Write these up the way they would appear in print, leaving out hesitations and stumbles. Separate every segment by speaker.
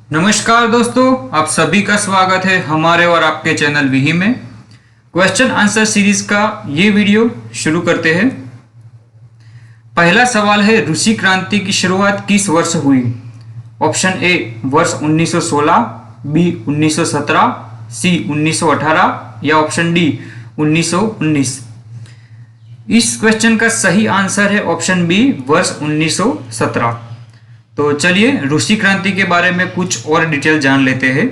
Speaker 1: नमस्कार दोस्तों, आप सभी का स्वागत है हमारे और आपके चैनल विही में। क्वेश्चन आंसर सीरीज का ये वीडियो शुरू करते हैं। पहला सवाल है, रूसी क्रांति की शुरुआत किस वर्ष हुई? ऑप्शन ए वर्ष 1916, बी 1917, सी 1918 या ऑप्शन डी 1919। इस क्वेश्चन का सही आंसर है ऑप्शन बी वर्ष 1917। तो चलिए रूसी क्रांति के बारे में कुछ और डिटेल जान लेते हैं।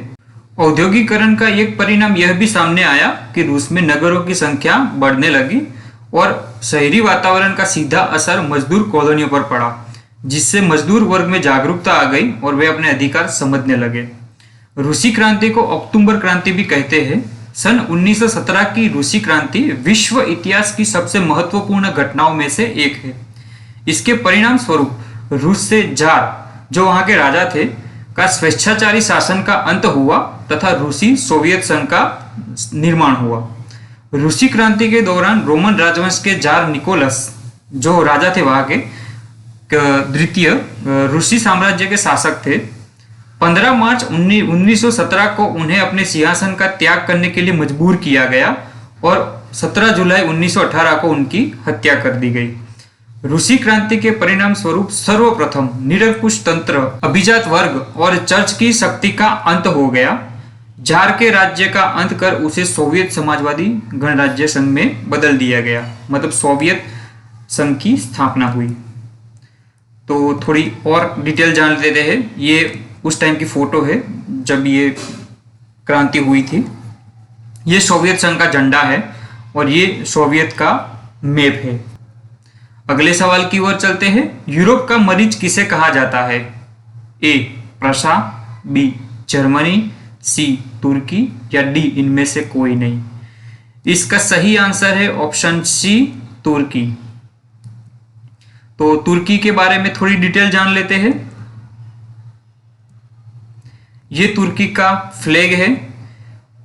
Speaker 1: औद्योगिकरण का एक परिणाम यह भी सामने आया कि रूस में नगरों की संख्या बढ़ने लगी और शहरी वातावरण का सीधा असर मजदूर कॉलोनियों पर पड़ा, जिससे मजदूर वर्ग में जागरूकता आ गई और वे अपने अधिकार समझने लगे। रूसी क्रांति को अक्टूबर क्रांति भी कहते हैं। सन 1917 की रूसी क्रांति विश्व इतिहास की सबसे महत्वपूर्ण घटनाओं में से एक है। इसके परिणाम स्वरूप रूस से जार, जो वहां के राजा थे, का स्वेच्छाचारी शासन का अंत हुआ तथा रूसी सोवियत संघ का निर्माण हुआ। रूसी क्रांति के दौरान रोमन राजवंश के जार निकोलस, जो राजा थे वहां के द्वितीय रूसी साम्राज्य के शासक थे, 15 मार्च 1917 को उन्हें अपने सिंहासन का त्याग करने के लिए मजबूर किया गया और 17 जुलाई 1918 को उनकी हत्या कर दी गई। रूसी क्रांति के परिणाम स्वरूप सर्वप्रथम निरंकुश तंत्र, अभिजात वर्ग और चर्च की शक्ति का अंत हो गया। जार के राज्य का अंत कर उसे सोवियत समाजवादी गणराज्य संघ में बदल दिया गया, मतलब सोवियत संघ की स्थापना हुई। तो थोड़ी और डिटेल जान लेते हैं। ये उस टाइम की फोटो है जब ये क्रांति हुई थी। ये सोवियत संघ का झंडा है और ये सोवियत का मैप है। अगले सवाल की ओर चलते हैं। यूरोप का मरीज किसे कहा जाता है? ए प्रशा, बी जर्मनी, सी तुर्की या डी इनमें से कोई नहीं। इसका सही आंसर है ऑप्शन सी तुर्की। तो तुर्की के बारे में थोड़ी डिटेल जान लेते हैं। ये तुर्की का फ्लैग है।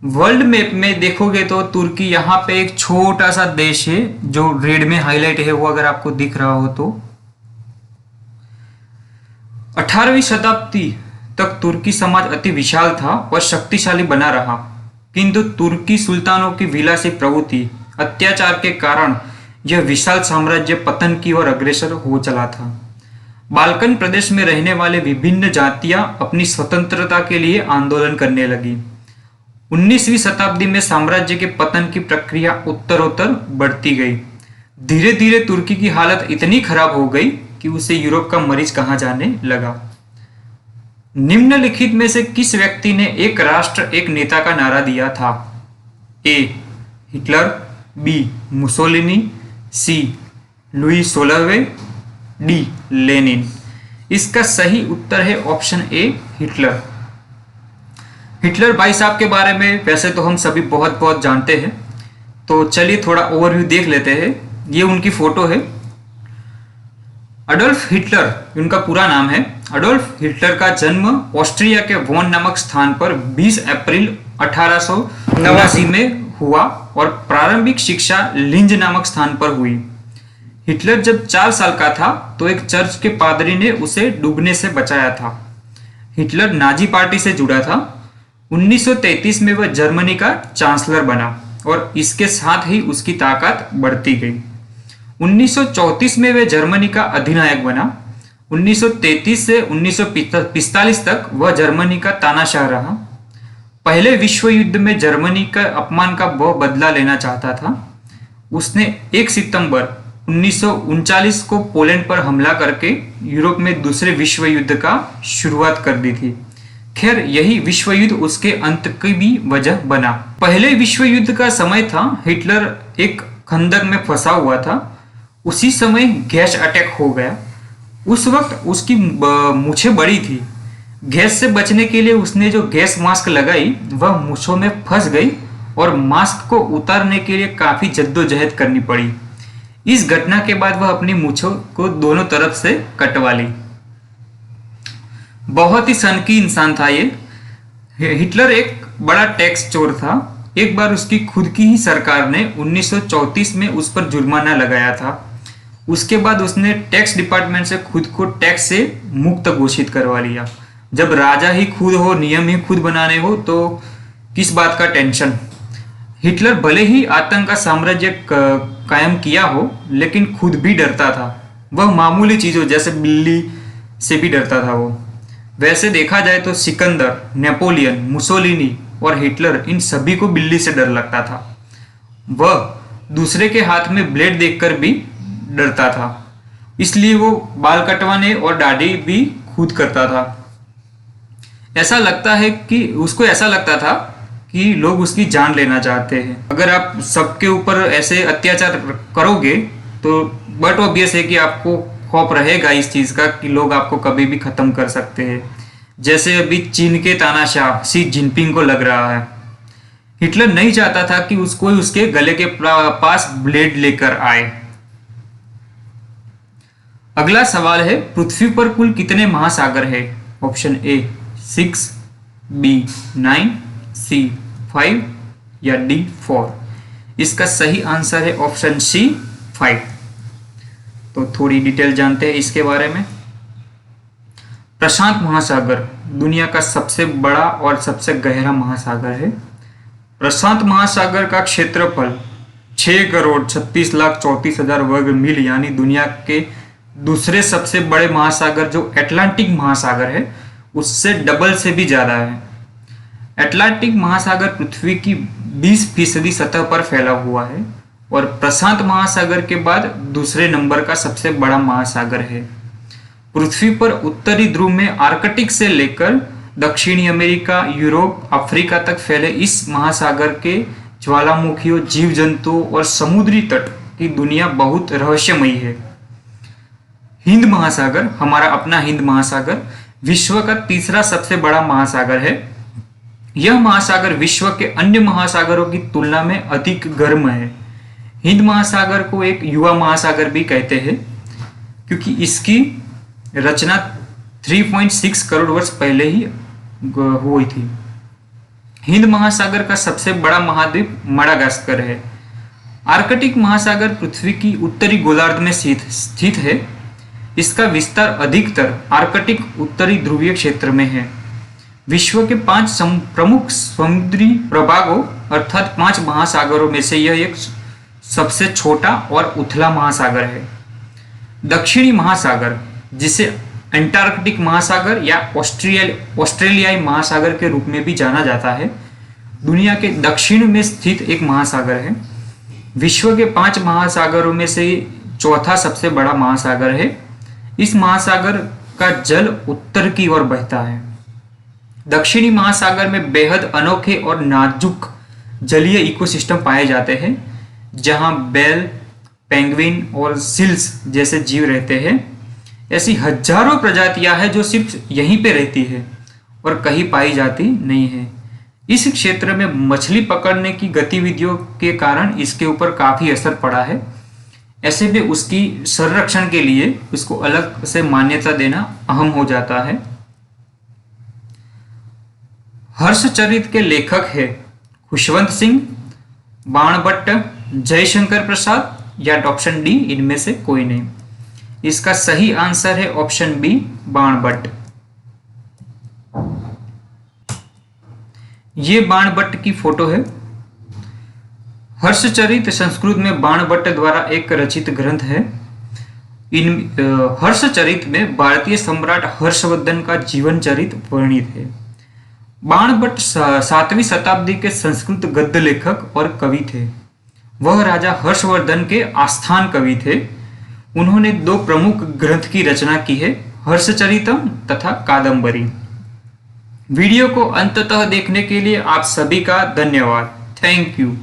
Speaker 1: वर्ल्ड मैप में देखोगे तो तुर्की यहाँ पे एक छोटा सा देश है, जो रेड में हाईलाइट है, वो अगर आपको दिख रहा हो तो। 18वीं शताब्दी तक तुर्की समाज अति विशाल था और शक्तिशाली बना रहा, किंतु तुर्की सुल्तानों की विलासी प्रवृत्ति, अत्याचार के कारण यह विशाल साम्राज्य पतन की ओर अग्रसर हो चला था। बाल्कन प्रदेश में रहने वाले विभिन्न जातियां अपनी स्वतंत्रता के लिए आंदोलन करने लगी। 19वीं शताब्दी में साम्राज्य के पतन की प्रक्रिया उत्तरोत्तर बढ़ती गई। धीरे धीरे तुर्की की हालत इतनी खराब हो गई कि उसे यूरोप का मरीज कहा जाने लगा। निम्नलिखित में से किस व्यक्ति ने एक राष्ट्र एक नेता का नारा दिया था? A Hitler, B Mussolini, C Louis 16वें, डी लेनिन। इसका सही उत्तर है ऑप्शन ए हिटलर। हिटलर भाई साहब के बारे में वैसे तो हम सभी बहुत जानते हैं, तो चलिए थोड़ा ओवरव्यू देख लेते हैं। ये उनकी फोटो है। अडोल्फ हिटलर उनका पूरा नाम है। अडोल्फ हिटलर का जन्म ऑस्ट्रिया के वोन नामक स्थान पर 20 अप्रैल 1889 में हुआ और प्रारंभिक शिक्षा लिंज नामक स्थान पर हुई। हिटलर जब 4 साल का था तो एक चर्च के पादरी ने उसे डूबने से बचाया था। हिटलर नाजी पार्टी से जुड़ा था। 1933 में वह जर्मनी का चांसलर बना और इसके साथ ही उसकी ताकत बढ़ती गई। 1934 में वह जर्मनी का अधिनायक बना। 1933 से 1945 तक वह जर्मनी का तानाशाह रहा। पहले विश्व युद्ध में जर्मनी का अपमान का वह बदला लेना चाहता था। उसने 1 सितंबर 1939 को पोलैंड पर हमला करके यूरोप में दूसरे विश्व युद्ध का शुरुआत कर दी थी। खैर, यही विश्व युद्ध उसके अंत की भी वजह बना। पहले विश्व युद्ध का समय था। हिटलर एक खंदक में फंसा हुआ था। उसी समय गैस अटैक हो गया। उस वक्त उसकी मूछें बड़ी थी। गैस से बचने के लिए उसने जो गैस मास्क लगाई वह मूछों में फंस गई और मास्क को उतारने के लिए काफी जद्दोजहद करनी पड़ी। इस घटना के बाद वह अपनी मूछों को दोनों तरफ से कटवा ली। बहुत ही सनकी इंसान था ये। हिटलर एक बड़ा टैक्स चोर था। एक बार उसकी खुद की ही सरकार ने 1934 में उस पर जुर्माना लगाया था। उसके बाद उसने टैक्स डिपार्टमेंट से खुद को टैक्स से मुक्त घोषित करवा लिया। जब राजा ही खुद हो, नियम ही खुद बनाने हो, तो किस बात का टेंशन। हिटलर भले ही आतंक का साम्राज्य कायम किया हो, लेकिन खुद भी डरता था। वह मामूली चीजों जैसे बिल्ली से भी डरता था वो। वैसे देखा जाए तो सिकंदर, नेपोलियन, मुसोलिनी और हिटलर, इन सभी को बिल्ली से डर लगता था। वह दूसरे के हाथ में ब्लेड देखकर भी डरता था, इसलिए वो बाल कटवाने और दाढ़ी भी खुद करता था। ऐसा लगता था कि लोग उसकी जान लेना चाहते हैं। अगर आप सबके ऊपर ऐसे अत्याचार करोगे तो बट ऑब्वियस है कि आपको खौफ रहेगा इस चीज का कि लोग आपको कभी भी खत्म कर सकते हैं, जैसे अभी चीन के तानाशाह शी जिनपिंग को लग रहा है। हिटलर नहीं चाहता था कि कोई उसके गले के पास ब्लेड लेकर आए। अगला सवाल है, पृथ्वी पर कुल कितने महासागर है? ऑप्शन ए 6, बी 9, सी 5 या डी 4। इसका सही आंसर है ऑप्शन सी 5। तो थोड़ी डिटेल जानते हैं इसके बारे में। प्रशांत महासागर दुनिया का सबसे बड़ा और सबसे गहरा महासागर है। प्रशांत महासागर का क्षेत्रफल 6,36,34,000 वर्ग मील यानी दुनिया के दूसरे सबसे बड़े महासागर जो अटलांटिक महासागर है उससे डबल से भी ज्यादा है। अटलांटिक महासागर पृथ्वी की 20% सतह पर फैला हुआ है और प्रशांत महासागर के बाद दूसरे नंबर का सबसे बड़ा महासागर है। पृथ्वी पर उत्तरी ध्रुव में आर्कटिक से लेकर दक्षिणी अमेरिका, यूरोप, अफ्रीका तक फैले इस महासागर के ज्वालामुखियों, जीव जंतुओं और समुद्री तट की दुनिया बहुत रहस्यमयी है। हिंद महासागर, हमारा अपना हिंद महासागर, विश्व का तीसरा सबसे बड़ा महासागर है। यह महासागर विश्व के अन्य महासागरों की तुलना में अधिक गर्म है। हिंद महासागर को एक युवा महासागर भी कहते हैं क्योंकि इसकी रचना 3.6 करोड़ वर्ष पहले ही हुई थी। हिंद महासागर का सबसे बड़ा महाद्वीप मडागास्कर है। आर्कटिक महासागर पृथ्वी की उत्तरी गोलार्ध में स्थित है। इसका विस्तार अधिकतर आर्कटिक उत्तरी ध्रुवीय क्षेत्र में है। विश्व के 5 प्रमुख समुद्री प्रभागों अर्थात 5 महासागरों में से यह एक सबसे छोटा और उथला महासागर है। दक्षिणी महासागर, जिसे अंटार्कटिक महासागर या ऑस्ट्रेलियाई महासागर के रूप में भी जाना जाता है, दुनिया के दक्षिण में स्थित एक महासागर है। विश्व के 5 महासागरों में से चौथा सबसे बड़ा महासागर है। इस महासागर का जल उत्तर की ओर बहता है। दक्षिणी महासागर में बेहद अनोखे और नाजुक जलीय इकोसिस्टम पाए जाते हैं, जहां बेल, पेंगुइन और सील्स जैसे जीव रहते हैं। ऐसी हजारों प्रजातियां हैं जो सिर्फ यहीं पे रहती है और कहीं पाई जाती नहीं है। इस क्षेत्र में मछली पकड़ने की गतिविधियों के कारण इसके ऊपर काफी असर पड़ा है। ऐसे में उसकी संरक्षण के लिए उसको अलग से मान्यता देना अहम हो जाता है। हर्षचरित के लेखक है खुशवंत सिंह, बाणभट्ट, जयशंकर प्रसाद या ऑप्शन डी इनमें से कोई नहीं। इसका सही आंसर है ऑप्शन बी बाणभट्ट। ये बाणभट्ट की फोटो है। हर्षचरित संस्कृत में बाणभट्ट द्वारा एक रचित ग्रंथ है। हर्षचरित में भारतीय सम्राट हर्षवर्धन का जीवन चरित वर्णित है। बाणभट्ट 7वीं शताब्दी के संस्कृत गद्य लेखक और कवि थे। वह राजा हर्षवर्धन के आस्थान कवि थे। उन्होंने 2 प्रमुख ग्रंथ की रचना की है, हर्षचरितम तथा कादम्बरी। वीडियो को अंततः देखने के लिए आप सभी का धन्यवाद। Thank you.